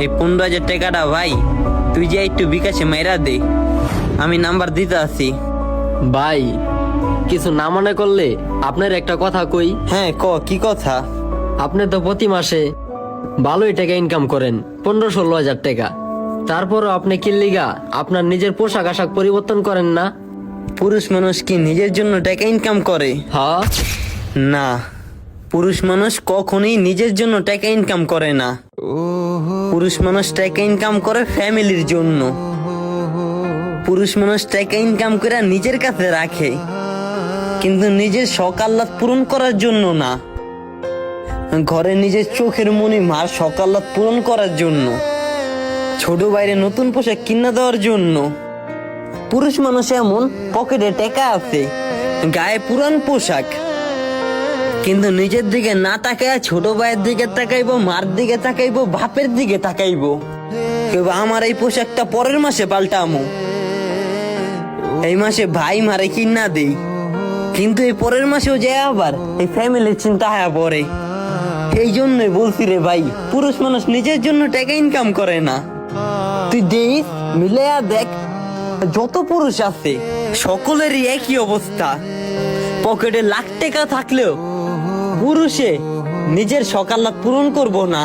এই 15,000 টাকাটা ভাই তুই যে একটু বিকাশে মাইরা দে, আমি নাম্বার দিতে আছি। ভাই কিছু না মনে করলে আপনার একটা কথা কই। হ্যাঁ ক, কি কথা? আপনি তো প্রতি মাসে ভালোই টাকা ইনকাম করেন, 15-16 হাজার টাকা। তারপরও আপনি কি লিগা আপনার নিজের পোশাক আশাক পরিবর্তন করেন না? পুরুষ মানুষ কি নিজের জন্য টাকা ইনকাম করে? হ্যাঁ। না, পুরুষ মানুষ কখনোই নিজের জন্য টাকা ইনকাম করে না। পুরুষ মানুষ টাকা ইনকাম করে ফ্যামিলির জন্য। পুরুষ মানুষ টাকা ইনকাম করে নিজের কাছে রাখে, কিন্তু নিজের শখ আহ্লাদ পূরণ করার জন্য না। ঘরে নিজের চোখের মনি মার শখ আহ্লাদ পূরণ করার জন্য, ছোট বাইরে নতুন পোশাক কিনে দেওয়ার জন্য। পুরুষ মানুষ এমন পকেটে টাকা আছে, গায়ে পুরান পোশাক, কিন্তু নিজের দিকে না তাকায় ছোট ভাইয়ের দিকে তাকাইবো, মার দিকে তাকাইবো, বাপের দিকে তাকাইবো। কেউ আমার এই পোশাকটা পরের মাসে পাল্টামো, এই মাসে ভাই মারে কিনা দেই, কিন্তু এই পরের মাসেও যায় আবার এই ফ্যামিলির চিন্তা হয় পরে। এই জন্যই বলছি রে ভাই, পুরুষ মানুষ নিজের জন্য টাকা ইনকাম করে না। তুই দেখ, মিলাইয়া দেখ, যত পুরুষ আছে সকলেরই একই অবস্থা। পকেটে লাখ টাকা থাকলেও পুরুষে নিজের শখ আহ্লাদ পূরণ করবো না।